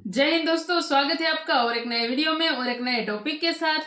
जय हिंद दोस्तों, स्वागत है आपका और एक नए वीडियो में और एक नए टॉपिक के साथ।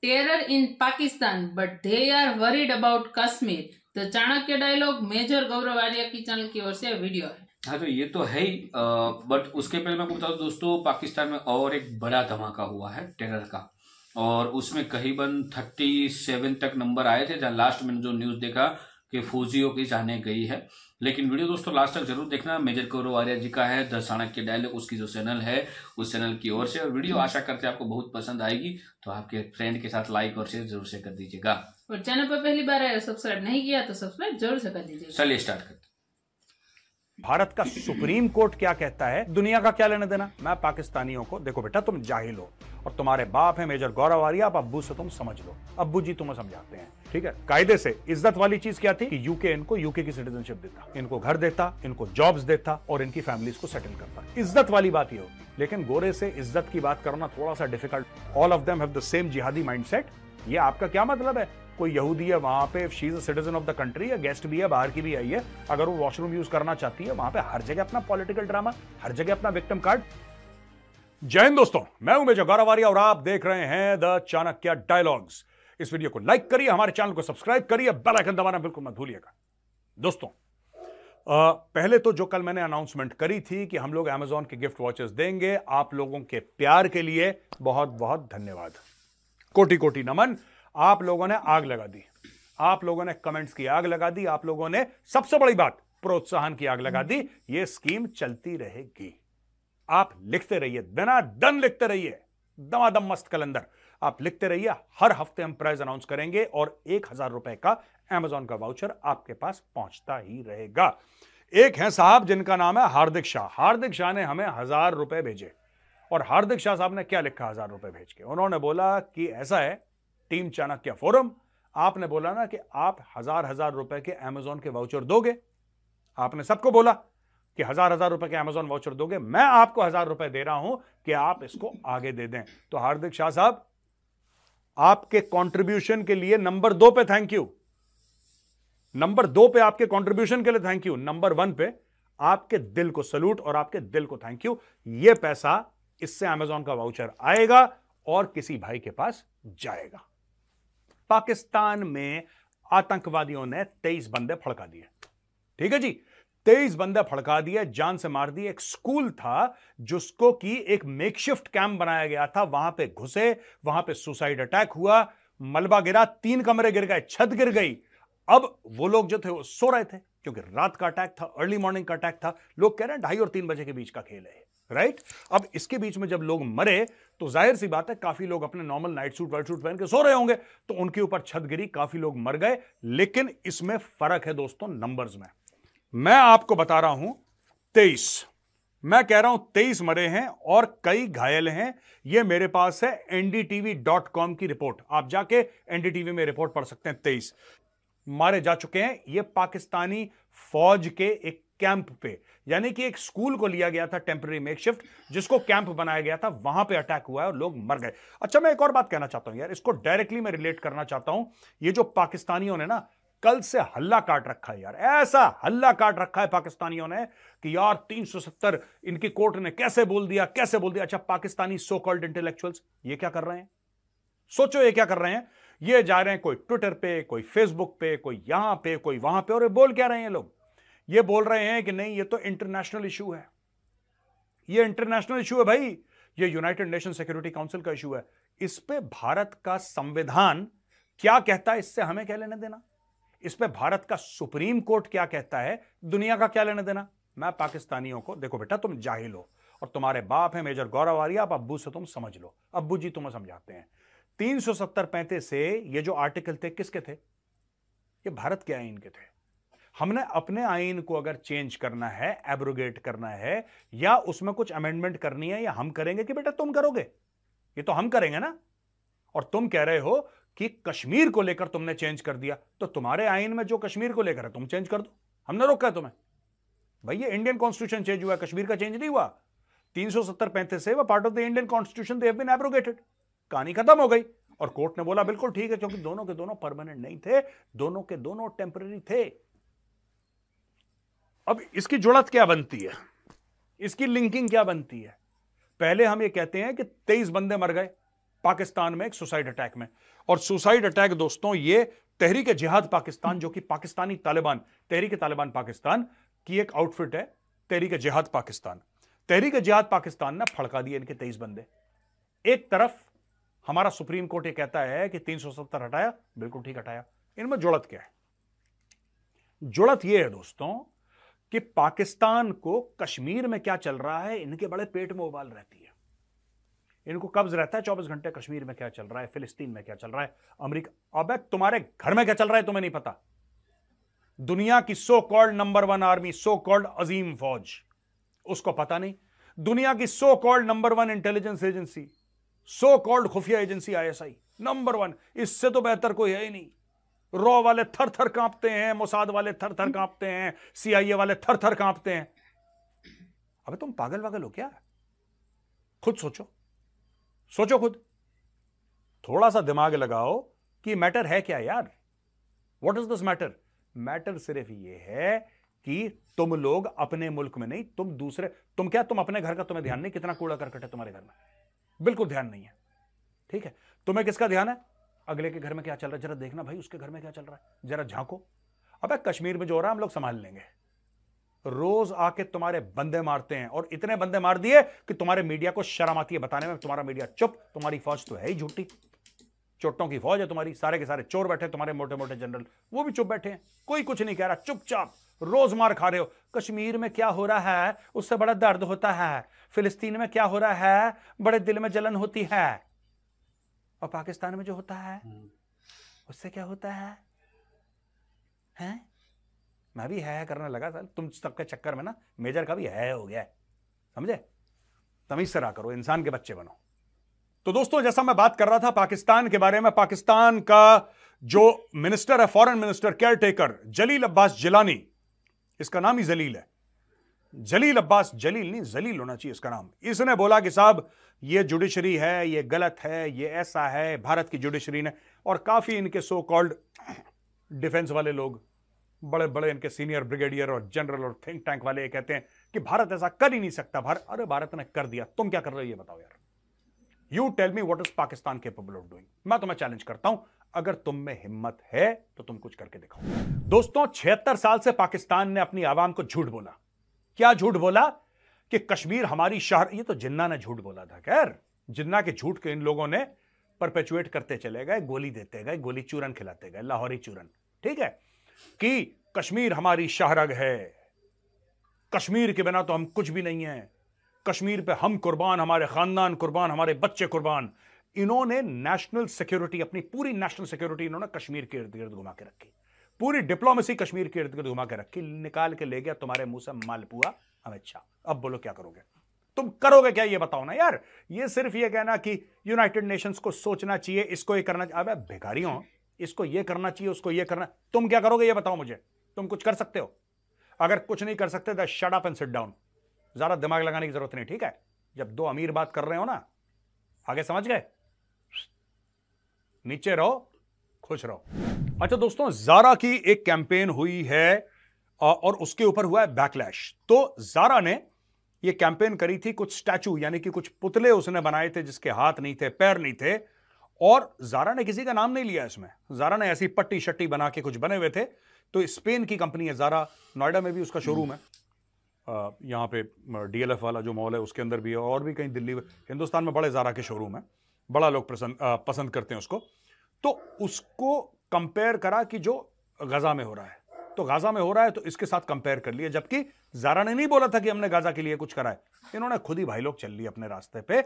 Terror in Pakistan but they are worried about Kashmir, the Chanakya dialogue major Gaurav Arya की चैनल की ओर से वीडियो है। हाँ, तो ये तो है ही। बट उसके पहले मैं आपको बता दूं दोस्तों, पाकिस्तान में और एक बड़ा धमाका हुआ है टेरर का। और उसमें करीबन 37 तक नंबर आए थे, जहां लास्ट मैंने जो न्यूज देखा कि फौजियों की जाने गई है। लेकिन वीडियो दोस्तों लास्ट तक जरूर देखना। मेजर गौरव आर्या जी का है द चाणक्य डायलॉग, उसकी जो चैनल है उस चैनल की ओर से। और वीडियो आशा करते हैं आपको बहुत पसंद आएगी, तो आपके फ्रेंड के साथ लाइक और शेयर जरूर से कर दीजिएगा। और चैनल पर पहली बार आए, सब्सक्राइब नहीं किया तो सब्सक्राइब जरूर से कर दीजिएगा। चलिए स्टार्ट करते हैं। भारत का सुप्रीम कोर्ट क्या कहता है, दुनिया का क्या लेना देना। मैं पाकिस्तानियों को, देखो बेटा तुम जाहिल हो और तुम्हारे बाप है मेजर गौरव आर्या, आप अब्बू से तुम समझ लो। अब्बू जी तुम्हें समझाते हैं, ठीक है। कायदे से इज्जत वाली चीज क्या थी कि यूके इनको यूके की सिटीजनशिप देता, इनको घर देता, इनको जॉब्स देता और इनकी फैमिलीज को सेटल करता। इज्जत वाली बात ये होती। लेकिन गोरे से इज्जत की बात करना थोड़ा सा difficult. All of them have the same jihadi mindset. ये आपका क्या मतलब है? कोई यहूदी है वहां पे, she is a citizen of the country, या गेस्ट भी है, बाहर की भी आई है, अगर वो वॉशरूम यूज करना चाहती है, वहां पे हर जगह अपना पॉलिटिकल ड्रामा, हर जगह अपना विक्टिम कार्ड। जय हिंद दोस्तों, मैं हूं मेजर गौरव आर्या और आप देख रहे हैं द चाणक्य डायलॉग्स। इस वीडियो को लाइक करिए, हमारे चैनल को सब्सक्राइब करिए, बेल आइकन दबाना बिल्कुल मत भूलिएगा। दोस्तों पहले तो जो कल मैंने अनाउंसमेंट करी थी कि हम लोग अमेजॉन के गिफ्ट वॉचेस देंगे, आप लोगों के प्यार के लिए बहुत बहुत धन्यवाद, कोटि कोटि नमन। आप लोगों ने आग लगा दी, आप लोगों ने कमेंट्स की आग लगा दी, आप लोगों ने सबसे बड़ी बात प्रोत्साहन की आग लगा दी। यह स्कीम चलती रहेगी, आप लिखते रहिए, दन लिखते रहिए, दमादम मस्त कलंदर आप लिखते रहिए। हर हफ्ते हम प्राइज अनाउंस करेंगे और 1000 रुपए का अमेजॉन का वाउचर आपके पास पहुंचता ही रहेगा। एक है साहब जिनका नाम है हार्दिक शाह। हार्दिक शाह ने हमें 1000 रुपए भेजे और हार्दिक शाह साहब ने क्या लिखा 1000 रुपए भेज के? उन्होंने बोला कि ऐसा है, टीम चाणक्य फोरम, आपने बोला ना कि आप 1000 रुपए के अमेजॉन के वाउचर दोगे। आपने सबको बोला कि 1000 रुपए के अमेजॉन वाउचर दोगे, मैं आपको 1000 रुपए दे रहा हूं कि आप इसको आगे दे दें। तो हार्दिक शाह साहब, आपके कंट्रीब्यूशन के लिए नंबर 2 पे थैंक यू, नंबर 2 पे आपके कंट्रीब्यूशन के लिए थैंक यू, नंबर 1 पे आपके दिल को सलूट और आपके दिल को थैंक यू। यह पैसा, इससे अमेजॉन का वाउचर आएगा और किसी भाई के पास जाएगा। पाकिस्तान में आतंकवादियों ने 23 बंदे फड़का दिए, ठीक है जी, 23 बंदे फड़का दिए, जान से मार दिए। एक स्कूल था जिसको कि एक मेकशिफ्ट कैंप बनाया गया था, वहां पे घुसे, वहां पे सुसाइड अटैक हुआ, मलबा गिरा, 3 कमरे गिर गए, छत गिर गई। अब वो लोग जो थे वो सो रहे थे क्योंकि रात का अटैक था, अर्ली मॉर्निंग का अटैक था। लोग कह रहे हैं 2:30 और 3 बजे के बीच का खेल है, राइट। अब इसके बीच में जब लोग मरे तो जाहिर सी बात है काफी लोग अपने normal night suit white suit पहन के सो रहे होंगे, तो उनके ऊपर छत गिरी, काफी लोग मर गए। लेकिन इसमें फर्क है दोस्तों नंबर्स में। मैं आपको बता रहा हूं 23, मैं कह रहा हूं 23 मरे हैं और कई घायल हैं। यह मेरे पास है ndtv.com की रिपोर्ट, आप जाके एनडीटीवी में रिपोर्ट पढ़ सकते हैं। 23 मारे जा चुके हैं। यह पाकिस्तानी फौज के एक कैंप पे, यानी कि एक स्कूल को लिया गया था टेंपरेरी मेकशिफ्ट, जिसको कैंप बनाया गया था, वहां पे अटैक हुआ है और लोग मर गए। अच्छा, मैं एक और बात कहना चाहता हूं यार, इसको डायरेक्टली मैं रिलेट करना चाहता हूं। ये जो पाकिस्तानियों ने ना कल से हल्ला काट रखा है यार, ऐसा हल्ला काट रखा है पाकिस्तानियों ने कि यार 370 इनकी कोर्ट ने कैसे बोल दिया, कैसे बोल दिया। अच्छा, पाकिस्तानी सो कॉल्ड इंटेलेक्चुअल्स ये क्या कर रहे हैं? सोचो ये क्या कर रहे हैं। ये जा रहे हैं कोई ट्विटर पे, कोई फेसबुक पे, कोई यहां पे, कोई वहां पे, और ये बोल क्या रहे हैं लोग? ये बोल रहे हैं कि नहीं, ये तो इंटरनेशनल इशू है, ये इंटरनेशनल इशू है भाई, ये यूनाइटेड नेशन सिक्योरिटी काउंसिल का इशू है। इस पे भारत का संविधान क्या कहता है, इससे हमें क्या लेना देना? इस पे भारत का सुप्रीम कोर्ट क्या कहता है, दुनिया का क्या लेना देना? मैं पाकिस्तानियों को, देखो बेटा तुम जाहिल हो और तुम्हारे बाप है मेजर गौरव आर्या, आप अब्बू से तुम समझ लो, अब्बू जी तुम्हें समझाते हैं। 370-35 से ये जो आर्टिकल थे किसके थे? ये भारत के आईन के थे। हमने अपने आईन को अगर चेंज करना है, एब्रोगेट करना है, या उसमें कुछ अमेंडमेंट करनी है, या हम करेंगे कि बेटा तुम करोगे? ये तो हम करेंगे ना। और तुम कह रहे हो कि कश्मीर को लेकर तुमने चेंज कर दिया, तो तुम्हारे आईन में जो कश्मीर को लेकर है तुम चेंज कर दो, हमने रोका है तुम्हें? भाई ये इंडियन कॉन्स्टिट्यूशन चेंज हुआ, कश्मीर का चेंज नहीं हुआ। 370-35 से वो part of the Indian constitution, they have been abrogated, कहानी खत्म हो गई। और कोर्ट ने बोला बिल्कुल ठीक है, क्योंकि दोनों के दोनों परमानेंट नहीं थे, दोनों के दोनों टेम्पररी थे। अब इसकी जुड़त क्या बनती है, इसकी लिंकिंग क्या बनती है? पहले हम ये कहते हैं कि 23 बंदे मर गए पाकिस्तान में एक सुसाइड अटैक में। और सुसाइड अटैक दोस्तों ये तहरीक जिहाद पाकिस्तान, जो कि पाकिस्तानी तालिबान, तहरीक तालिबान पाकिस्तान की एक आउटफिट है, तहरीक जिहाद पाकिस्तान। तहरीक जिहाद पाकिस्तान ने फड़का दिए इनके 23 बंदे। एक तरफ हमारा सुप्रीम कोर्ट ये कहता है कि 370 हटाया, बिल्कुल ठीक हटाया। इनमें जुड़त क्या है? जुड़त यह है दोस्तों कि पाकिस्तान को कश्मीर में क्या चल रहा है इनके बड़े पेट में उबाल रहती है। इनको कब्ज रहता है 24 घंटे कश्मीर में क्या चल रहा है, फिलिस्तीन में क्या चल रहा है, अमेरिका। अबे तुम्हारे घर में क्या चल रहा है तुम्हें नहीं पता? दुनिया की so called number 1 army, so called अजीम फौज, उसको पता नहीं? दुनिया की so called number 1 intelligence agency, so called खुफिया एजेंसी ISI नंबर 1, इससे तो बेहतर कोई है ही नहीं। रॉ वाले थर थर कांपते हैं, मोसाद वाले थर थर कांपते हैं, CIA वाले थर थर कांपते हैं। अबे तुम पागल वागल हो क्या? खुद सोचो, सोचो खुद, थोड़ा सा दिमाग लगाओ कि मैटर है क्या यार। What is this matter? Matter सिर्फ ये है कि तुम लोग अपने मुल्क में नहीं, तुम दूसरे, तुम अपने घर का तुम्हें ध्यान नहीं कितना कूड़ा करकट है तुम्हारे घर में? बिल्कुल ध्यान नहीं है, ठीक है। तुम्हें किसका ध्यान है? अगले के घर में क्या चल रहा है जरा देखना भाई, उसके घर में क्या चल रहा है जरा झांको। अबे कश्मीर में जो हो रहा है हम लोग संभाल लेंगे। रोज आके तुम्हारे बंदे मारते हैं, और इतने बंदे मार दिए कि तुम्हारे मीडिया को शर्म आती है बताने में। तुम्हारा मीडिया चुप, तुम्हारी फौज तो है ही झूठी, चोटों की फौज है तुम्हारी, सारे के सारे चोर बैठे, तुम्हारे मोटे मोटे जनरल वो भी चुप बैठे हैं, कोई कुछ नहीं कह रहा, चुपचाप रोज मार खा रहे हो। कश्मीर में क्या हो रहा है उससे बड़ा दर्द होता है, फिलिस्तीन में क्या हो रहा है बड़े दिल में जलन होती है, और पाकिस्तान में जो होता है उससे क्या होता है? हैं? मैं भी है करने लगा सर, तुम सबके चक्कर में ना मेजर का भी है हो गया है, समझे? तमीज से रहा करो, इंसान के बच्चे बनो। तो दोस्तों जैसा मैं बात कर रहा था पाकिस्तान के बारे में, पाकिस्तान का जो मिनिस्टर है, फॉरेन मिनिस्टर केयर टेकर जलील अब्बास जिलानी, इसका नाम ही जलील है, जलील अब्बास, जलील नहीं जलील होना चाहिए इसका नाम। इसने बोला कि साहब ये जुडिशरी है, ये गलत है, ये ऐसा है भारत की जुडिशरी ने। और काफी इनके सो कॉल्ड डिफेंस वाले लोग, बड़े बड़े इनके सीनियर ब्रिगेडियर और जनरल और थिंक टैंक वाले कहते हैं कि भारत ऐसा कर ही नहीं सकता। अरे भारत ने कर दिया, तुम क्या कर रहे हो ये बताओ यार। You tell me what is Pakistan capable of doing. मैं तुम्हें चैलेंज करता हूं, अगर तुम में हिम्मत है तो तुम कुछ करके दिखाओ। दोस्तों 76 साल से पाकिस्तान ने अपनी आवाम को झूठ बोला। क्या झूठ बोला? कि कश्मीर हमारी शहर, ये तो जिन्ना ने झूठ बोला था। खैर जिन्ना के झूठ के इन लोगों ने परपेचुएट करते चले गए, गोली देते गए, गोली चूरन खिलाते गए, लाहौरी चूरन, ठीक है, कि कश्मीर हमारी शाहरग है, कश्मीर के बिना तो हम कुछ भी नहीं है, कश्मीर पे हम कुर्बान, हमारे खानदान कुर्बान, हमारे बच्चे कुर्बान। इन्होंने नेशनल सिक्योरिटी, अपनी पूरी नेशनल सिक्योरिटी इन्होंने कश्मीर के इर्द गिर्द घुमा के रखी, पूरी डिप्लोमेसी कश्मीर के इर्द गिर्द घुमा के रखी। निकाल के ले गया तुम्हारे मुंह से मालपुआ अमित शाह। अब बोलो क्या करोगे? तुम करोगे क्या ये बताओ ना यार। ये सिर्फ ये कहना कि यूनाइटेड नेशंस को सोचना चाहिए, इसको ये करना चाहिए, अबे भिखारियों, इसको ये करना चाहिए, उसको ये करना, तुम क्या करोगे ये बताओ मुझे। तुम कुछ कर सकते हो? अगर कुछ नहीं कर सकते तो shut up and sit down. ज्यादा दिमाग लगाने की जरूरत नहीं, ठीक है? जब दो अमीर बात कर रहे हो ना, आगे समझ गए, नीचे रहो, खुश रहो। अच्छा दोस्तों, जारा की एक कैंपेन हुई है और उसके ऊपर हुआ है बैकलैश। तो जारा ने ये कैंपेन करी थी, कुछ स्टैचू यानी कि कुछ पुतले उसने बनाए थे जिसके हाथ नहीं थे, पैर नहीं थे, और जारा ने किसी का नाम नहीं लिया इसमें। जारा ने ऐसी पट्टी शट्टी बना के कुछ बने हुए थे। तो स्पेन की कंपनी है जारा, नोएडा में भी उसका शोरूम है, यहाँ पे DLF वाला जो मॉल है उसके अंदर भी है, और भी कहीं दिल्ली, हिंदुस्तान में बड़े जारा के शोरूम है, बड़ा लोग पसंद करते हैं उसको। तो उसको कंपेयर करा कि जो गाजा में हो रहा है, तो गाजा में हो रहा है तो इसके साथ कंपेयर कर लिया, जबकि जारा ने नहीं बोला था कि हमने गाजा के लिए कुछ करा है। इन्होंने खुद ही भाई लोग चल लिए अपने रास्ते पे।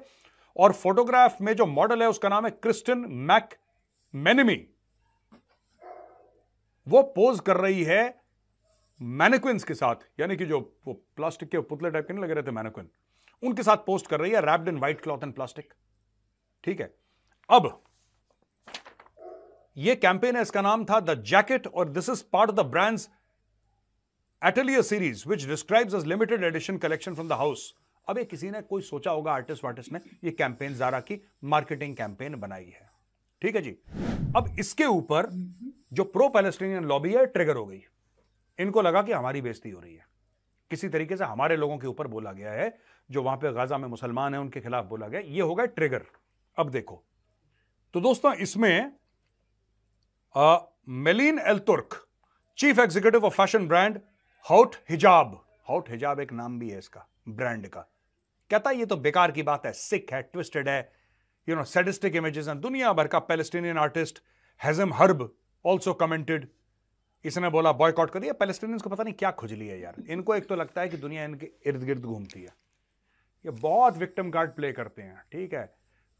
और फोटोग्राफ में जो मॉडल है उसका नाम है क्रिस्टिन मैकमेनमी। वो पोज कर रही है मैनिक्विन्स के साथ, यानी कि जो वो प्लास्टिक के पुतले टाइप के नहीं लगे रहते मैनिक्विन, उनके साथ पोस्ट कर रही है, wrapped in white cloth and plastic, ठीक है। अब ये कैंपेन है, इसका नाम था द जैकेट, और this is part of the brand's atelier series which describes as limited edition collection from the house. अब ये किसी ने, कोई सोचा होगा, आर्टिस्ट ने ये कैंपेन, जारा की मार्केटिंग कैंपेन बनाई है, ठीक है जी। अब इसके ऊपर जो प्रो पैलेस्टीनियन लॉबी है ट्रिगर हो गई, इनको लगा कि हमारी बेइज्जती हो रही है, किसी तरीके से हमारे लोगों के ऊपर बोला गया है, जो वहां पे गाजा में मुसलमान हैं उनके खिलाफ बोला गया। ये होगा ट्रिगर। अब देखो तो दोस्तों, इसमें Melin Elturk, chief executive of fashion brand Haute Hijab, Haute हिजाब एक नाम भी है इसका ब्रांड का, कहता है ये तो बेकार की बात है, सिक है, ट्विस्टेड है, सैडिस्टिक इमेजेस हैं। दुनिया भर का Palestinian artist Hazem Harb also commented, इसने बोला बॉयकॉट कर दिया। पैलेस्टीनियंस को पता नहीं क्या खुजली है यार, इनको एक तो लगता है कि दुनिया इनके इर्द गिर्द घूमती है, ये बहुत विक्टिम कार्ड प्ले करते हैं। ठीक है,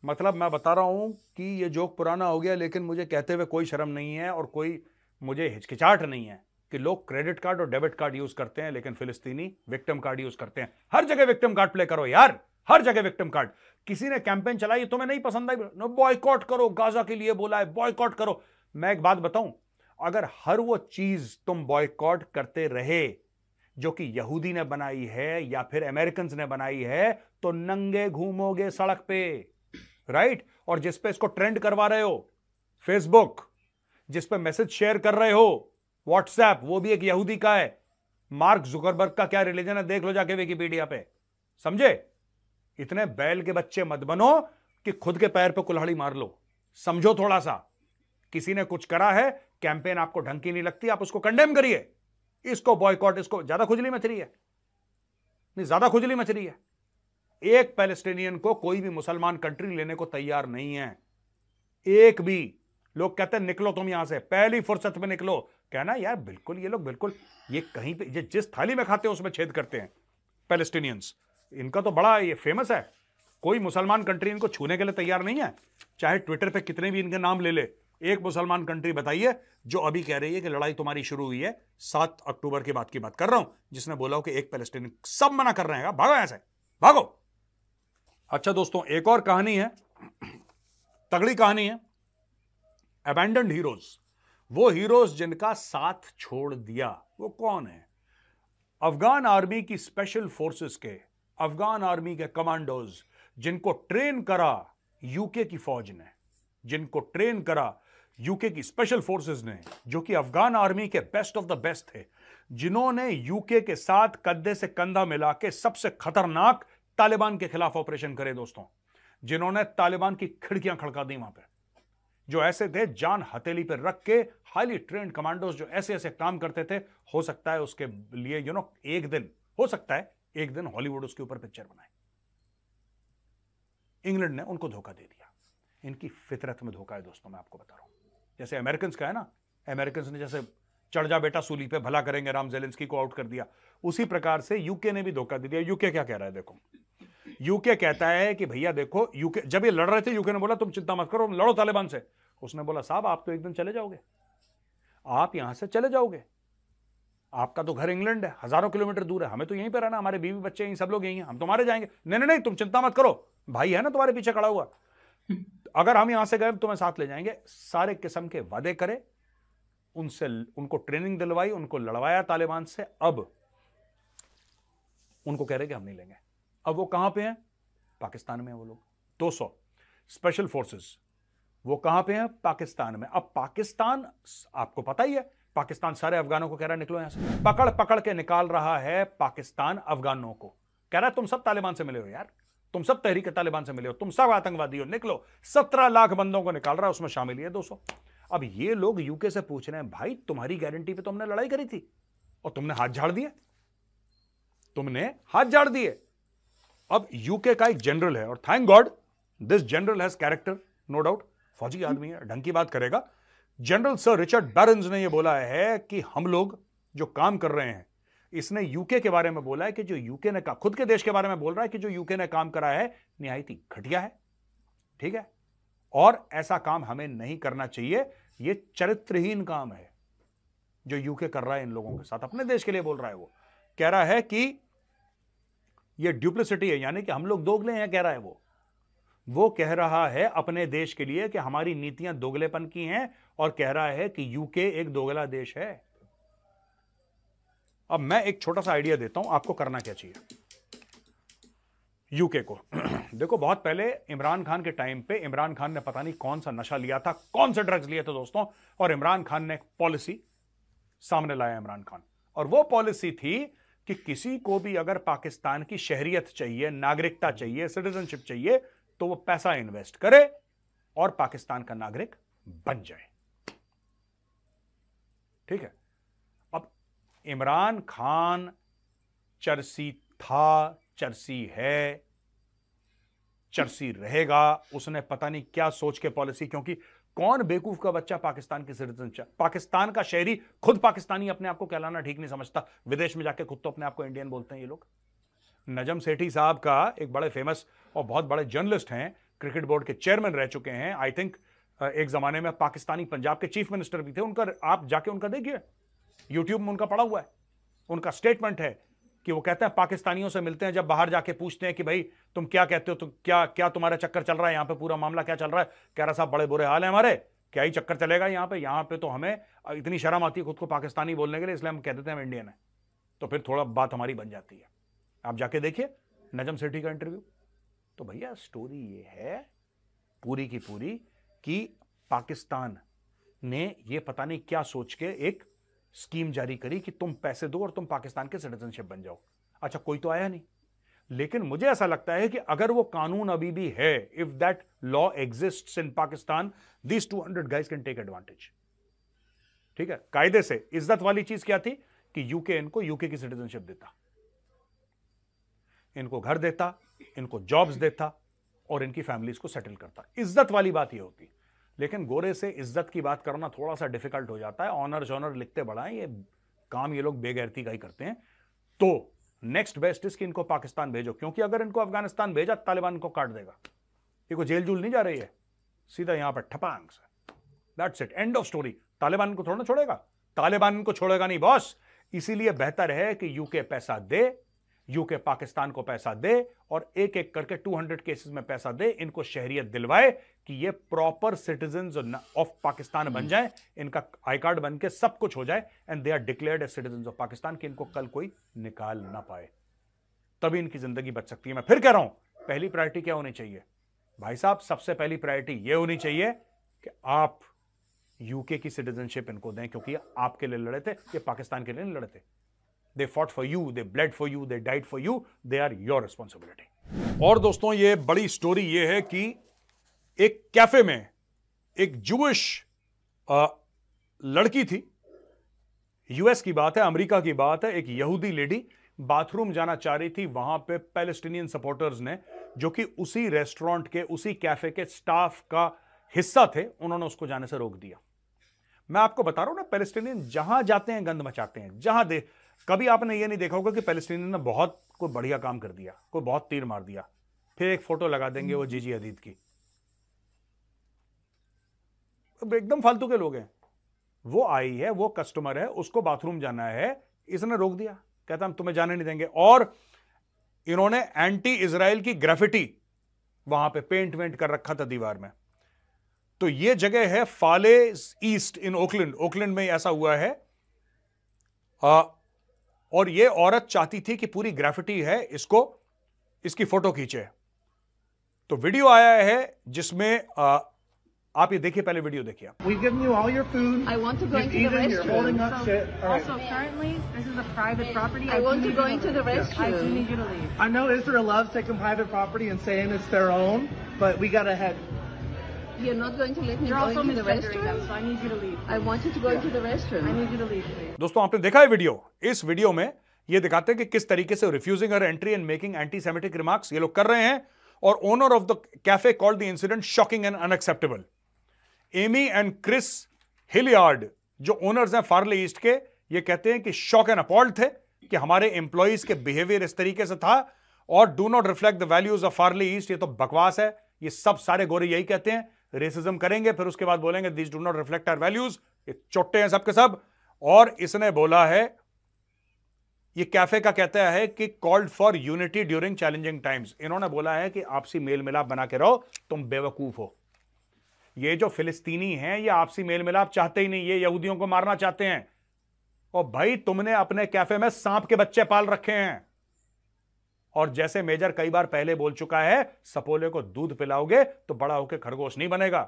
मतलब मैं बता रहा हूं कि ये जोक पुराना हो गया, लेकिन मुझे कहते हुए कोई शर्म नहीं है और कोई मुझे हिचकिचाहट नहीं है कि लोग क्रेडिट कार्ड और डेबिट कार्ड यूज करते हैं, लेकिन फिलिस्तीनी विक्टिम कार्ड यूज करते हैं। हर जगह विक्टिम कार्ड प्ले करो यार, हर जगह विक्टिम कार्ड। किसी ने कैंपेन चलाई, तुम्हें नहीं पसंद आई, बॉयकॉट करो, गाजा के लिए बोला है, बॉयकॉट करो। मैं एक बात बताऊं, अगर हर वो चीज तुम बॉयकॉट करते रहे जो कि यहूदी ने बनाई है या फिर अमेरिकन ने बनाई है, तो नंगे घूमोगे सड़क पे, राइट। और जिस पे इसको ट्रेंड करवा रहे हो फेसबुक, जिस पे मैसेज शेयर कर रहे हो व्हाट्सएप, वो भी एक यहूदी का है। मार्क जुकरबर्ग का क्या रिलीजन है देख लो जाके विकिपीडिया पे, समझे। इतने बैल के बच्चे मत बनो कि खुद के पैर पे कुल्हाड़ी मार लो, समझो थोड़ा सा। किसी ने कुछ करा है, कैंपेन आपको ढंग की नहीं लगती, आप उसको कंडेम करिए, इसको बॉयकॉट, इसको ज्यादा खुजली मच रही है, नहीं ज्यादा खुजली मच रही है। एक पैलेस्टीनियन को कोई भी मुसलमान कंट्री लेने को तैयार नहीं है, एक भी। लोग कहते हैं निकलो तुम यहां से, पहली फुर्सत में निकलो। कहना यार बिल्कुल, ये लोग बिल्कुल, ये कहीं पे जिस थाली में खाते हैं उसमें छेद करते हैं पैलेस्टीनियंस। इनका तो बड़ा ये फेमस है, कोई मुसलमान कंट्री इनको छूने के लिए तैयार नहीं है, चाहे ट्विटर पे कितने भी इनके नाम ले ले। एक मुसलमान कंट्री बताइए जो अभी कह रही है कि लड़ाई तुम्हारी शुरू हुई है 7 अक्टूबर के बाद की बात कर रहा हूं, जिसने बोला हो कि एक पैलेस्टीनियन, सब मना कर रहे हैं, भागो यहां से, भागो। अच्छा दोस्तों, एक और कहानी है, तगड़ी कहानी है, अबैंडन्ड हीरोज। वो हीरोज जिनका साथ छोड़ दिया, वो कौन है? अफगान आर्मी की स्पेशल फोर्सेस के, अफगान आर्मी के कमांडोज, जिनको ट्रेन करा यूके की फौज ने, जिनको ट्रेन करा यूके की स्पेशल फोर्सेस ने, जो कि अफगान आर्मी के बेस्ट ऑफ द बेस्ट थे, जिन्होंने यूके के साथ कंधे से कंधा मिला के सबसे खतरनाक तालिबान के खिलाफ ऑपरेशन करे दोस्तों, जिन्होंने तालिबान की खिड़कियां खड़का दी वहां पे, जो ऐसे थे जान हथेली पर रख के, हाईली ट्रेन्ड कमांडोज जो ऐसे ऐसे काम करते थे। हो सकता है उसके लिए एक दिन, हो सकता है एक दिन हॉलीवुड उसके ऊपर पिक्चर बनाए। इंग्लैंड ने उनको धोखा दे दिया। इनकी फितरत में धोखा है दोस्तों, मैं आपको बता रहा हूं। जैसे अमेरिकन का है ना, अमेरिकन ने जैसे चढ़ जा बेटा सूली पे, भला करेंगे, राम ज़ेलेंस्की को आउट कर दिया, उसी प्रकार से यूके ने भी धोखा दे दिया। यूके क्या कह रहा है देखो, यूके कहता है कि भैया देखो, यूके जब ये लड़ रहे थे, यूके ने बोला तुम चिंता मत करो, लड़ो तालिबान से। उसने बोला साहब आप तो एक दिन चले जाओगे, आप यहां से चले जाओगे, आपका तो घर इंग्लैंड है, हजारों किलोमीटर दूर है, हमें तो यहीं पे रहना, हमारे बीवी बच्चे यहीं, सब लोग यहीं हैं, हम तुम्हारे जाएंगे। नहीं नहीं नहीं, तुम चिंता मत करो, भाई है ना तुम्हारे पीछे खड़ा हुआ, अगर हम यहां से गए तुम्हें साथ ले जाएंगे। सारे किस्म के वादे करे, उनसे उनको ट्रेनिंग दिलवाई, उनको लड़वाया तालिबान से। अब उनको कह रहे कि हम नहीं लेंगे। अब वो कहां पे हैं? पाकिस्तान में है वो लोग, 200 स्पेशल फोर्सेस, वो कहां पे हैं? पाकिस्तान में। अब पाकिस्तान, आपको पता ही है, पाकिस्तान सारे अफगानों को कह रहा है निकलो यहां से, पकड़ पकड़ के निकाल रहा है पाकिस्तान अफगानों को, कह रहा है तुम सब तालिबान से मिले हो यार, तुम सब तहरीक तालिबान से मिले हो, तुम सब आतंकवादी हो, निकलो। 17 लाख बंदों को निकाल रहा है, उसमें शामिल है 200। अब ये लोग यूके से पूछ रहे हैं भाई तुम्हारी गारंटी पे तुमने लड़ाई करी थी और तुमने हाथ झाड़ दिए, तुमने हाथ झाड़ दिए। अब यूके का एक जनरल है, और thank God this general has character, no doubt, फौजी आदमी है, ढंग की बात करेगा। जनरल सर रिचर्ड बैरन्स ने यह बोला है कि हम लोग जो काम कर रहे हैं, इसने यूके के बारे में बोला है कि जो यूके ने, खुद के देश के बारे में बोल रहा है कि जो यूके ने काम करा है निहायती घटिया है, ठीक है, और ऐसा काम हमें नहीं करना चाहिए, यह चरित्रहीन काम है जो यूके कर रहा है इन लोगों के साथ, अपने देश के लिए बोल रहा है। वो कह रहा है कि यह ड्यूप्लिसिटी है, यानी कि हम लोग दोगले हैं, कह रहा है वो कह रहा है अपने देश के लिए कि हमारी नीतियां दोगलेपन की हैं, और कह रहा है कि यूके एक दोगला देश है। अब मैं एक छोटा सा आइडिया देता हूं आपको करना क्या चाहिए यूके को। देखो बहुत पहले इमरान खान के टाइम पे, इमरान खान ने पता नहीं कौन सा नशा लिया था, कौन से ड्रग्स लिए थे दोस्तों, और इमरान खान ने एक पॉलिसी सामने लाया इमरान खान, और वो पॉलिसी थी कि किसी को भी अगर पाकिस्तान की शहरियत चाहिए, नागरिकता चाहिए, सिटीजनशिप चाहिए, तो वो पैसा इन्वेस्ट करे और पाकिस्तान का नागरिक बन जाए। ठीक है। अब इमरान खान चरसी था, चरसी है, चरसी रहेगा। उसने पता नहीं क्या सोच के पॉलिसी, क्योंकि कौन बेवकूफ का बच्चा पाकिस्तान की सिटीजनशिप, पाकिस्तान का शहरी खुद पाकिस्तानी अपने आप को कहलाना ठीक नहीं समझता, विदेश में जाके खुद तो अपने आप को इंडियन बोलते हैं ये लोग। नजम सेठी साहब का एक बड़े फेमस और बहुत बड़े जर्नलिस्ट हैं, क्रिकेट बोर्ड के चेयरमैन रह चुके हैं, आई थिंक एक जमाने में पाकिस्तानी पंजाब के चीफ मिनिस्टर भी थे। उनका आप जाके उनका देखिए, यूट्यूब में उनका पड़ा हुआ है। उनका स्टेटमेंट है कि वो कहते हैं पाकिस्तानियों से मिलते हैं, जब बाहर जाके पूछते हैं कि भाई तुम क्या कहते हो, तो क्या तुम्हारा चक्कर चल रहा है, यहां पे पूरा मामला क्या चल रहा है, कह रहा साहब बड़े बुरे हाल है हमारे, क्या ही चक्कर चलेगा यहां पे तो हमें इतनी शर्म आती है खुद को पाकिस्तानी बोलने के लिए, इसलिए हम कह देते हैं हम इंडियन है, तो फिर थोड़ा बात हमारी बन जाती है। आप जाके देखिए नजम सेठी का इंटरव्यू। तो भैया स्टोरी ये है पूरी की पूरी कि पाकिस्तान ने ये पता नहीं क्या सोच के एक स्कीम जारी करी कि तुम पैसे दो और तुम पाकिस्तान के सिटीजनशिप बन जाओ। अच्छा, कोई तो आया नहीं, लेकिन मुझे ऐसा लगता है कि अगर वो कानून अभी भी है, if that law exists in Pakistan, this 200 guys can take advantage. ठीक है, कायदे से इज्जत वाली चीज क्या थी कि यूके इनको यूके की सिटीजनशिप देता, इनको घर देता, इनको जॉब्स देता और इनकी फैमिलीज को सेटल करता। इज्जत वाली बात यह होती। लेकिन गोरे से इज्जत की बात करना थोड़ा सा डिफिकल्ट हो जाता है, ऑनर जॉनर लिखते बढ़ाएं, ये काम ये लोग बेगैरती का ही करते हैं। तो नेक्स्ट बेस्ट इज कि इनको पाकिस्तान भेजो, क्योंकि अगर इनको अफगानिस्तान भेजा तालिबान को काट देगा। ये कोई जेल जूल नहीं जा रही है, सीधा यहां पर ठपांग से, that's it, end of story. Taliban को थोड़ा ना छोड़ेगा, तालिबान को छोड़ेगा नहीं बॉस। इसीलिए बेहतर है कि यूके पैसा दे, यूके पाकिस्तान को पैसा दे और एक एक करके 200 केसेस में पैसा दे, इनको शहरियत दिलवाए कि ये प्रॉपर सिटीजन्स ऑफ पाकिस्तान बन जाए, इनका आई कार्ड बन के सब कुछ हो जाए and they are declared as citizens of Pakistan, कि इनको कल कोई निकाल ना पाए, तभी इनकी जिंदगी बच सकती है। मैं फिर कह रहा हूं, पहली प्रायोरिटी क्या होनी चाहिए भाई साहब? सबसे पहली प्रायोरिटी ये होनी चाहिए कि आप यूके की सिटीजनशिप इनको दें, क्योंकि आपके लिए लड़े थे, ये पाकिस्तान के लिए नहीं लड़े थे। They fought for you, they bled for you, they died for you, they are your responsibility. और दोस्तों, ये बड़ी स्टोरी ये है कि एक कैफे में एक जूइश लड़की थी, यूएस की बात है, अमेरिका की बात है, एक यहूदी लेडी बाथरूम जाना चाह रही थी। वहां पे पैलेस्टीनियन सपोर्टर्स ने, जो कि उसी रेस्टोरेंट के, उसी कैफे के स्टाफ का हिस्सा थे, उन्होंने उसको जाने से रोक दिया। मैं आपको बता रहा हूं ना, पैलेस्टीनियन जहां जाते हैं गंद मचाते हैं, जहां दे। कभी आपने ये नहीं देखा होगा कि पैलेस्टीनियन ने बहुत कोई बढ़िया काम कर दिया, कोई बहुत तीर मार दिया, फिर एक फोटो लगा देंगे वो जीजी हदीद की। एकदम फालतू के लोग हैं। वो आई है, वो कस्टमर है, उसको बाथरूम जाना है, इसने रोक दिया, कहता हम तुम्हें जाने नहीं देंगे। और इन्होंने एंटी इजराइल की ग्राफिटी वहां पे पेंट वेंट कर रखा था दीवार में। तो ये जगह है फाले ईस्ट इन ओकलैंड, ओकलैंड में ऐसा हुआ है। और ये औरत चाहती थी कि पूरी ग्राफिटी है, इसकी फोटो खींचे। तो वीडियो आया है जिसमें आप ये देखिए, पहले वीडियो देखिए। We've given you all your food. I want to go You've into the eaten, you're restroom. holding up shit. All right. Also, currently, this is a private property. I want do to need go you into to the leave. restroom. I do need you to leave. I know Israel loves taking private property and saying it's their own, but we gotta head. You're not going to let me You're go also into the misgendering them, restroom? so I need you to leave. I want you to go into the restroom. I need you to leave, please. दोस्तों, आपने देखा है video? इस video में ये दिखाते हैं कि किस तरीके से refusing her entry and making anti semitic remarks ये लोग कर रहे हैं। और owner of the cafe called the incident shocking and unacceptable. Amy and Chris Hilliard, जो ओनर्स हैं फार्ले ईस्ट के, ये कहते हैं कि शॉक एंड अपॉल्ड थे कि हमारे एम्प्लॉइज के बिहेवियर इस तरीके से था और do not reflect the values of Farley east. ये तो बकवास है, ये सब सारे गोरे यही कहते हैं, रेसिज्म करेंगे फिर उसके बाद बोलेंगे this do not reflect our values. ये चोट्टे हैं सबके सब। और इसने बोला है, ये कैफे का कहता है कि called for unity during challenging times. इन्होंने बोला है कि आपसी मेल मिलाप बना के रहो, तुम बेवकूफ हो। ये जो फिलिस्तीनी हैं ये आपसी मेल मिलाप चाहते ही नहीं, ये यहूदियों को मारना चाहते हैं। और भाई तुमने अपने कैफे में सांप के बच्चे पाल रखे हैं, और जैसे मेजर कई बार पहले बोल चुका है, सपोले को दूध पिलाओगे तो बड़ा होकर खरगोश नहीं बनेगा।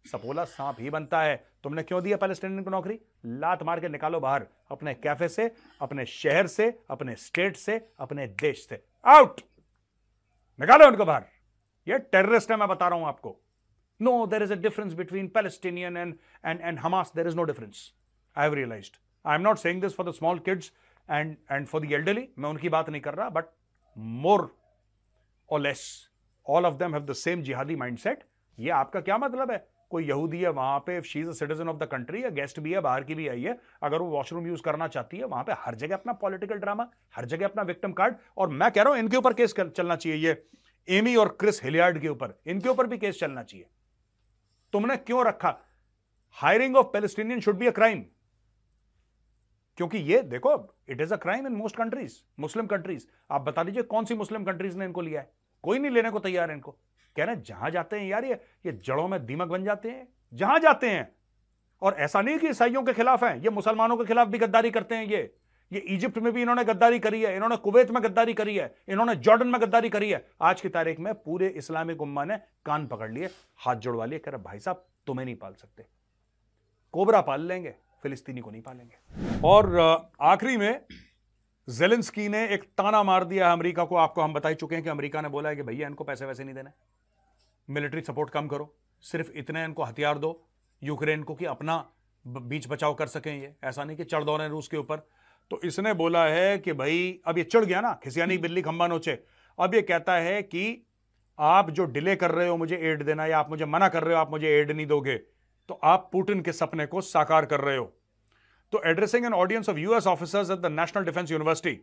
सपोला सांप ही बनता है। तुमने क्यों दिया पैलेस्टाइनियन को नौकरी? लात मार के निकालो बाहर, अपने कैफे से, अपने शहर से, अपने स्टेट से, अपने देश से। आउट, निकालो उनको बाहर। ये टेररिस्ट है, मैं बता रहा हूं आपको। No, there is a difference between Palestinian and Hamas. There is no difference. I have realised. I am not saying this for the small kids and for the elderly. मैं उनकी बात नहीं कर रहा, but more or less all of them have the same jihadi mindset. ये आपका क्या मतलब है? कोई यहूदी है वहां पे, she is a citizen of the country, या गेस्ट भी है, बाहर की भी आई है, अगर वो वॉशरूम यूज करना चाहती है, वहां पे हर जगह अपना पॉलिटिकल ड्रामा, हर जगह अपना विक्टिम कार्ड। और मैं कह रहा हूं इनके ऊपर केस चलना चाहिए, ये एमी और क्रिस हिलियार्ड के ऊपर, इनके ऊपर भी केस चलना चाहिए। तुमने क्यों रखा? Hiring of Palestinian should be a crime, क्योंकि ये देखो, it is a crime in most countries, Muslim countries. आप बता दीजिए कौन सी मुस्लिम कंट्रीज ने इनको लिया है? कोई नहीं लेने को तैयार है इनको। कह रहे हैं जहां जाते हैं यार, ये जड़ों में दीमक बन जाते हैं जहां जाते हैं। और ऐसा नहीं कि ईसाइयों के खिलाफ हैं, ये मुसलमानों के खिलाफ भी गद्दारी करते हैं। ये इजिप्ट में भी इन्होंने गद्दारी करी है, इन्होंने कुवैत में गद्दारी करी है, इन्होंने जॉर्डन में गद्दारी करी है। आज की तारीख में पूरे इस्लामिक उम्मा ने कान पकड़ लिए, हाथ जोड़वा लिए, कह रहे भाई साहब तुम्हें नहीं पाल सकते, कोबरा पाल लेंगे, फिलिस्तीनी को नहीं पालेंगे। और आखिरी में ज़ेलेंस्की ने एक ताना मार दिया अमेरिका को। आपको हम बता ही चुके हैं कि अमेरिका ने बोला है कि भैया इनको पैसे वैसे नहीं देना, मिलिट्री सपोर्ट कम करो, सिर्फ इतने इनको हथियार दो यूक्रेन को कि अपना बीच बचाव कर सकें। ये ऐसा नहीं कि चढ़ दौड़े रूस के ऊपर। तो इसने बोला है कि भाई अब ये चढ़ गया ना, खिसियानी बिल्ली खंबा नोचे। अब ये कहता है कि आप जो डिले कर रहे हो मुझे एड देना, या आप मुझे मना कर रहे हो, आप मुझे एड नहीं दोगे, तो आप पुतिन के सपने को साकार कर रहे हो। तो addressing an audience of US officers at the national defence university,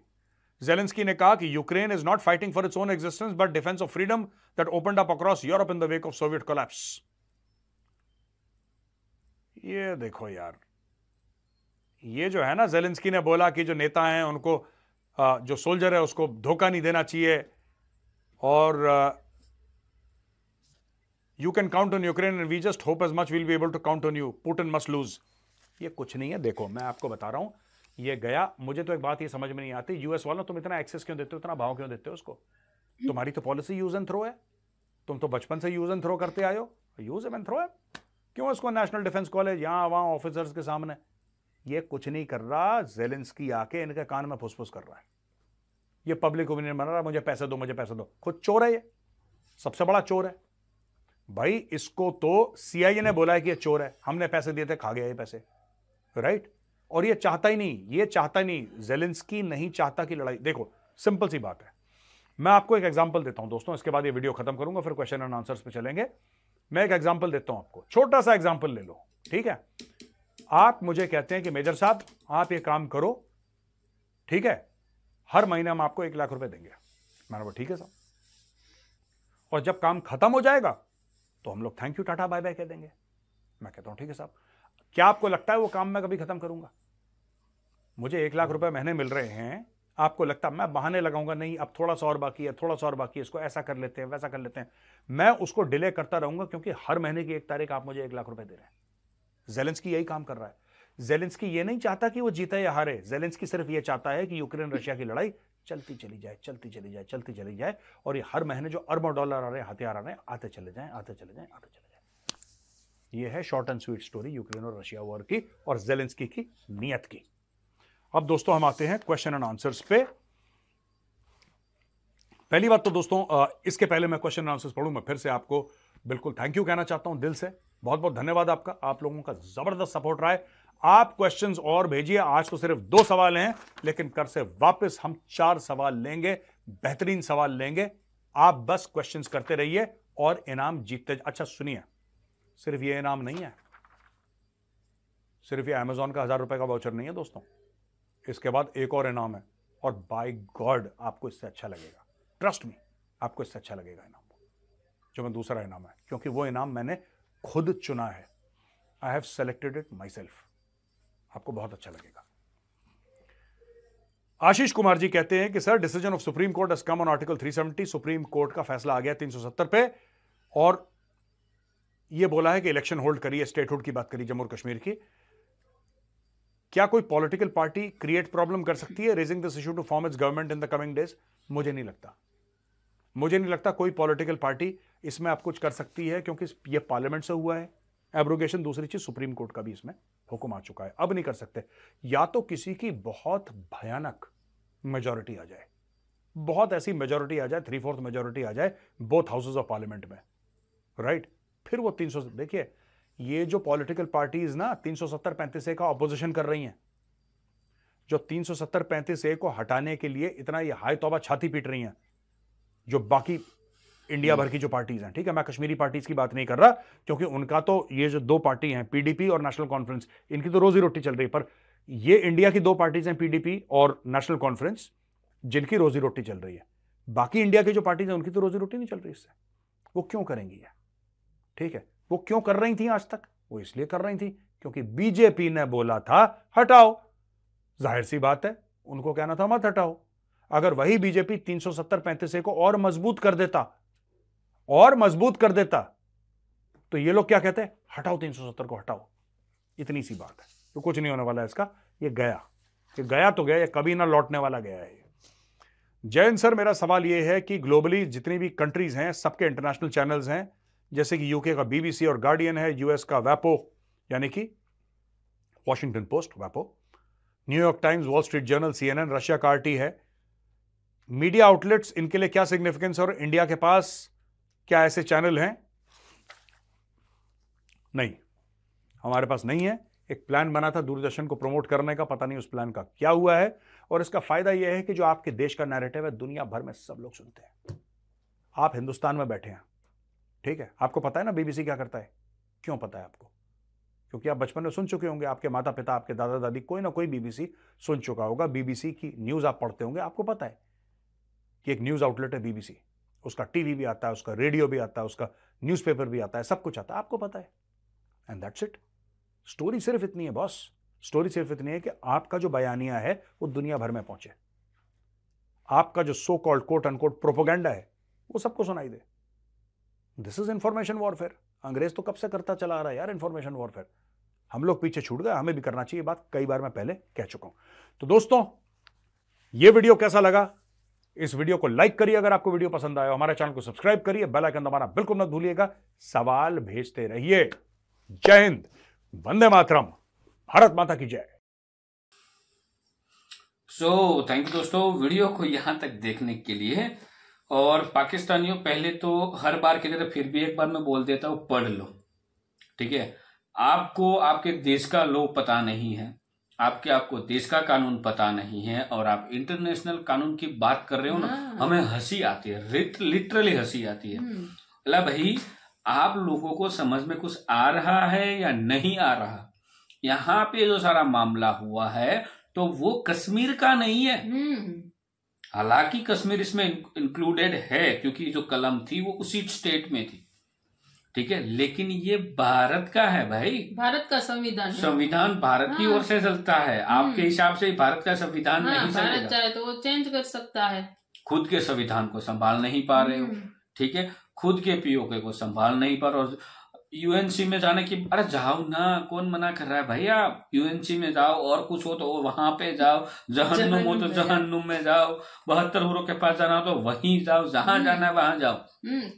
Zelensky ने कहा कि Ukraine is not fighting for its own existence but defence of freedom that opened up across Europe in the wake of Soviet collapse. ये देखो यार, ये जो है ना, ज़ेलेंस्की ने बोला कि जो नेता हैं उनको, जो सोल्जर है उसको धोखा नहीं देना चाहिए, और you can count on Ukraine and we just hope as much we'll be able to count on you, Putin must lose. ये कुछ नहीं है। देखो मैं आपको बता रहा हूं, ये गया। मुझे तो एक बात ये समझ में नहीं आती, यूएस वालों तुम इतना एक्सेस क्यों देते हो, इतना भाव क्यों देते हो उसको? तुम्हारी तो पॉलिसी यूज एंड थ्रो है, तुम तो बचपन से यूज एंड थ्रो करते आए हो। यूज एंड थ्रो है, क्यों उसको नेशनल डिफेंस कॉलेज यहां वहां ऑफिसर्स के सामने? ये कुछ नहीं कर रहा, ज़ेलेंस्की आके इनके कान में फुसफुस कर रहा है। ये पब्लिक ओपिनियन बना रहा है, मुझे पैसे दो, मुझे पैसे दो। खुद चोर है, ये सबसे बड़ा चोर है भाई। इसको तो सीआईए ने बोला है कि ये चोर है, हमने पैसे दिए थे, खा गया ये पैसे, राइट? और ये चाहता ही नहीं, ये चाहता ही नहीं, ज़ेलेंस्की नहीं चाहता कि लड़ाई। देखो सिंपल सी बात है, मैं आपको एक एग्जांपल देता हूं दोस्तों, इसके बाद ये वीडियो खत्म करूंगा, फिर क्वेश्चन एंड आंसर्स पे चलेंगे। मैं एक एग्जांपल देता हूं आपको, छोटा सा एग्जांपल ले लो, ठीक है? आप मुझे कहते हैं कि मेजर साहब आप ये काम करो, ठीक है, हर महीने हम आपको 1 लाख रुपए देंगे। मैंने बोला ठीक है साहब, और जब काम खत्म हो जाएगा तो हम लोग thank you tata bye bye कह देंगे। मैं कहता हूं ठीक है साहब, क्या आपको लगता है वो काम मैं कभी खत्म करूंगा? मुझे 1 लाख रुपए महीने मिल रहे हैं, आपको लगता है मैं बहाने लगाऊंगा? नहीं, अब थोड़ा सा और बाकी है, थोड़ा सा और बाकी है, इसको ऐसा कर लेते हैं, वैसा कर लेते हैं। मैं उसको डिले करता रहूंगा, क्योंकि हर महीने की 1 तारीख आप मुझे 1 लाख रुपए दे रहे हैं। ज़ेलेंस्की यही काम कर रहा है। ज़ेलेंस्की ये नहीं चाहता कि वो जीते या हारे, ज़ेलेंस्की सिर्फ ये चाहता है कि यूक्रेन रशिया की लड़ाई चलती चली जाए, चलती चली जाए, चलती चली जाए, और ये हर महीने जो अरबों डॉलर आ रहे हैं, हथियार आ रहे हैं, आते चले जाएं, आते चले जाएं, आते चले जाएं। ये है short and sweet story Ukraine और रशिया वॉर की और ज़ेलेंस्की की नीयत की। अब दोस्तों हम आते हैं क्वेश्चन एंड आंसर्स पे। पहली बात तो दोस्तों, इसके पहले मैं क्वेश्चन एंड आंसर्स पढ़ूं, मैं फिर से आपको बिल्कुल थैंक यू कहना चाहता हूं दिल से। बहुत बहुत धन्यवाद आपका, आप लोगों का जबरदस्त सपोर्ट रहा है। आप क्वेश्चंस और भेजिए। आज तो सिर्फ 2 सवाल हैं, लेकिन कल से वापस हम 4 सवाल लेंगे, बेहतरीन सवाल लेंगे। आप बस क्वेश्चंस करते रहिए और इनाम जीतते। अच्छा सुनिए, सिर्फ ये इनाम नहीं है, सिर्फ ये अमेजॉन का 1000 रुपए का वाउचर नहीं है दोस्तों, इसके बाद एक और इनाम है, और बाय गॉड आपको इससे अच्छा लगेगा, ट्रस्ट मी, आपको इससे अच्छा लगेगा इनाम, जो मैं दूसरा इनाम है, क्योंकि वो इनाम मैंने खुद चुना है। I have selected it my self. आपको बहुत अच्छा लगेगा। आशीष कुमार जी कहते हैं कि sir, decision of supreme court has come on article 370। Supreme court का फैसला आ गया 370 पे, और यह बोला है कि इलेक्शन होल्ड करिए, स्टेटहुड की बात करी जम्मू और कश्मीर की। क्या कोई पॉलिटिकल पार्टी क्रिएट प्रॉब्लम कर सकती है raising this issue to form its government in the coming days? मुझे नहीं लगता, मुझे नहीं लगता कोई पॉलिटिकल पार्टी इसमें आप कुछ कर सकती है, क्योंकि यह पार्लियामेंट से हुआ है, एब्रोगेशन दूसरी चीज, सुप्रीम कोर्ट का भी इसमें हुक्म आ चुका है, अब नहीं कर सकते। या तो किसी की बहुत भयानक मेजॉरिटी आ जाए, बहुत ऐसी मेजॉरिटी आ जाए, 3/4 मेजॉरिटी आ जाए बोथ हाउसेज ऑफ पार्लियामेंट में, राइट, फिर वो 300, देखिए ये जो पॉलिटिकल पार्टीज ना 370-35A का ऑपोजिशन कर रही हैं, जो 370-35A को हटाने के लिए इतना ये हाय तौबा छाती पीट रही हैं, जो बाकी इंडिया भर की जो पार्टीज हैं, ठीक है, मैं कश्मीरी पार्टीज की बात नहीं कर रहा, क्योंकि उनका तो ये जो दो पार्टी हैं पीडीपी और नेशनल कॉन्फ्रेंस, इनकी तो रोजी रोटी चल रही है, पर ये इंडिया की दो पार्टीज हैं पीडीपी और नेशनल कॉन्फ्रेंस, जिनकी रोजी रोटी चल रही है। बाकी इंडिया की जो पार्टीज हैं उनकी तो रोजी रोटी नहीं चल रही इससे। वो क्यों करेंगी ये, ठीक है, वो क्यों कर रही थी आज तक? वो इसलिए कर रही थी क्योंकि बीजेपी ने बोला था हटाओ, जाहिर सी बात है उनको कहना था मत हटाओ। अगर वही बीजेपी 370-35A को और मजबूत कर देता तो ये लोग क्या कहते हैं, हटाओ 370 को हटाओ, इतनी सी बात है। तो कुछ नहीं होने वाला है इसका, ये गया तो गया, ये कभी ना लौटने वाला गया है। जयंत सर, मेरा सवाल ये है कि ग्लोबली जितनी भी कंट्रीज हैं सबके इंटरनेशनल चैनल्स हैं, जैसे कि यूके का बीबीसी और गार्डियन है, यूएस का वैपो यानी कि Washington Post WaPo, New York Times, Wall Street Journal, CNN, Russia का RT है, मीडिया आउटलेट्स, इनके लिए क्या सिग्निफिकेंस, और इंडिया के पास क्या ऐसे चैनल हैं? नहीं, हमारे पास नहीं है। एक प्लान बना था दूरदर्शन को प्रमोट करने का, पता नहीं उस प्लान का क्या हुआ है। और इसका फायदा यह है कि जो आपके देश का नैरेटिव है दुनिया भर में सब लोग सुनते हैं। आप हिंदुस्तान में बैठे हैं, ठीक है, आपको पता है ना बीबीसी क्या करता है? क्यों पता है आपको? क्योंकि आप बचपन में सुन चुके होंगे, आपके माता पिता, आपके दादा दादी, कोई ना कोई बीबीसी सुन चुका होगा, बीबीसी की न्यूज आप पढ़ते होंगे, आपको पता है कि एक न्यूज आउटलेट है बीबीसी, उसका टीवी भी आता है, उसका रेडियो भी आता है, उसका न्यूज़पेपर भी आता है, सब कुछ आता है, आपको पता है। And that's it. स्टोरी सिर्फ इतनी है बॉस, स्टोरी सिर्फ इतनी है कि आपका जो बयानिया है वो दुनिया भर में पहुंचे, आपका जो so called quote unquote propaganda है वो सबको सुनाई दे। This is information warfare. अंग्रेज तो कब से करता चला आ रहा है यार इंफॉर्मेशन वॉरफेयर, हम लोग पीछे छूट गए, हमें भी करना चाहिए। बात कई बार मैं पहले कह चुका हूं। तो दोस्तों, ये वीडियो कैसा लगा? इस वीडियो को लाइक करिए अगर आपको वीडियो पसंद आया, हमारे चैनल को सब्सक्राइब करिए, बेल आइकन दबाना बिल्कुल मत भूलिएगा, सवाल भेजते रहिए। जय हिंद, वंदे मातरम, भारत माता की जय। सो थैंक यू दोस्तों वीडियो को यहां तक देखने के लिए। और पाकिस्तानियों, पहले तो हर बार की तरह फिर भी एक बार मैं बोल देता हूं, पढ़ लो, ठीक है। आपको आपके देश का लॉ पता नहीं है, आपको देश का कानून पता नहीं है, और आप इंटरनेशनल कानून की बात कर रहे हो ना, हमें हंसी आती है, लिटरली हंसी आती है। मतलब भाई, आप लोगों को समझ में कुछ आ रहा है या नहीं आ रहा? यहाँ पे जो सारा मामला हुआ है तो वो कश्मीर का नहीं है। हालांकि कश्मीर इसमें इंक्लूडेड है क्योंकि जो कलम थी वो उसी स्टेट में थी, ठीक है, लेकिन ये भारत का है भाई, भारत का संविधान, संविधान भारत की ओर से चलता है। आपके हिसाब से भारत का संविधान नहीं चलेगा। भारत चाहे तो वो चेंज कर सकता है। खुद के संविधान को संभाल नहीं पा रहे हो, ठीक है, खुद के पीओके को संभाल नहीं पा रहे हो। यूएनसी में जाने की, अरे जाओ ना, कौन मना कर रहा है भाई? आप यूएनसी में जाओ, और कुछ हो तो वहां पे जाओ, जहन्नुम हो तो जहन्नुम में जाओ, 72 हुरों के पास जाना हो तो वहीं जाओ, जहां जाना है वहां जाओ।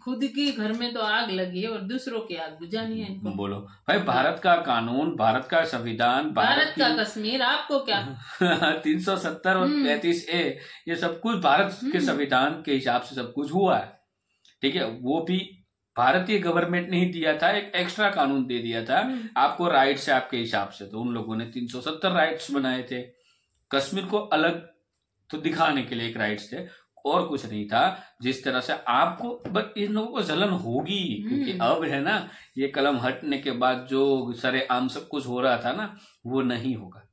खुद की घर में तो आग लगी है और दूसरों की आग बुझानी है इनको। बोलो भाई, भारत का कानून, भारत का संविधान, भारत का कश्मीर, आपको क्या 370 और 35A, ये सब कुछ भारत के संविधान के हिसाब से सब कुछ हुआ है, ठीक है। वो भी भारतीय गवर्नमेंट ने ही दिया था, एक एक्स्ट्रा कानून दे दिया था आपको राइट्स है आपके हिसाब से। तो उन लोगों ने 370 राइट्स बनाए थे, कश्मीर को अलग तो दिखाने के लिए एक राइट्स थे, और कुछ नहीं था। जिस तरह से आपको, बट इन लोगों को जलन होगी क्योंकि अब है ना, ये कलम हटने के बाद जो सरेआम सब कुछ हो रहा था ना, वो नहीं होगा,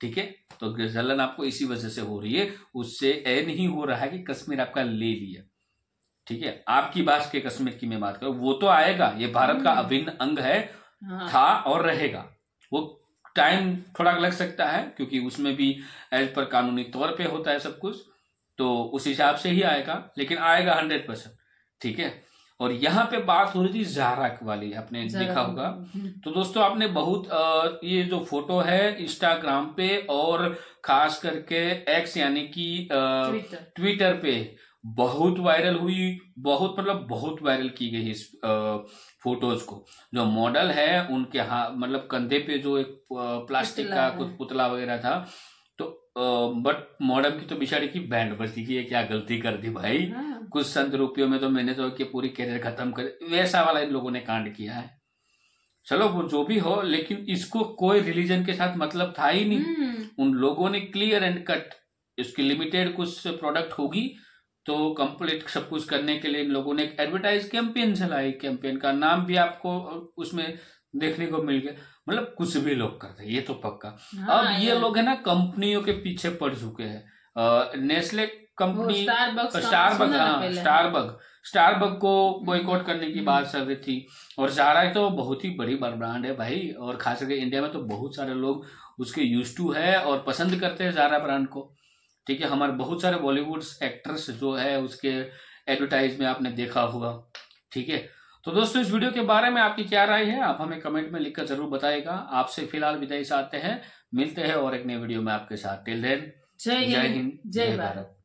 ठीक है। तो जलन आपको इसी वजह से हो रही है, उससे ए नहीं हो रहा है कि कश्मीर आपका ले लिया, ठीक है। आपकी बात के कश्मीर की मैं बात करूं, वो तो आएगा, ये भारत का अभिन्न अंग है, था और रहेगा। वो टाइम थोड़ा लग सकता है क्योंकि उसमें भी एज पर कानूनी तौर पे होता है सब कुछ, तो उस हिसाब से ही आएगा, लेकिन आएगा 100%, ठीक है। और यहाँ पे बात हो रही थी जारक वाली, आपने देखा होगा। तो दोस्तों, आपने बहुत ये जो फोटो है इंस्टाग्राम पे और खास करके एक्स यानी कि ट्विटर पे बहुत वायरल हुई, बहुत मतलब बहुत वायरल की गई इस फोटोज को। जो मॉडल है उनके हाथ मतलब कंधे पे जो एक प्लास्टिक का कुछ पुतला वगैरह था, तो बट मॉडल की तो बेचारी की बैंड बजी की, क्या गलती कर दी भाई। कुछ संत रुपयों में तो मैंने तो पूरी कैरियर खत्म कर, वैसा वाला इन लोगों ने कांड किया है। चलो वो जो भी हो, लेकिन इसको कोई रिलीजन के साथ मतलब था ही नहीं। उन लोगों ने क्लियर एंड कट, इसकी लिमिटेड कुछ प्रोडक्ट होगी तो कंप्लीट सब कुछ करने के लिए इन लोगों ने एक एडवर्टाइज कैंपेन चलाई। कैंपेन का नाम भी आपको उसमें देखने को मिल गया। मतलब कुछ भी लोग करते हैं, ये तो पक्का। अब ये लोग है ना कंपनियों के पीछे पड़ चुके हैं। नेस्ले कंपनी, स्टारबक को बॉयकॉट करने की बात चल रही थी। और ज़ारा तो बहुत ही बड़ी ब्रांड है भाई, और खास करके इंडिया में तो बहुत सारे लोग उसके यूज टू है और पसंद करते हैं ज़ारा ब्रांड को। ठीक है, हमारे बहुत सारे बॉलीवुड एक्टर्स जो है उसके एडवर्टाइज में आपने देखा होगा। ठीक है, तो दोस्तों इस वीडियो के बारे में आपकी क्या राय है, आप हमें कमेंट में लिखकर जरूर बताइएगा। आपसे फिलहाल विदाई चाहते हैं, मिलते हैं और एक नए वीडियो में आपके साथ। टिल देन, जय हिंद, जय भारत।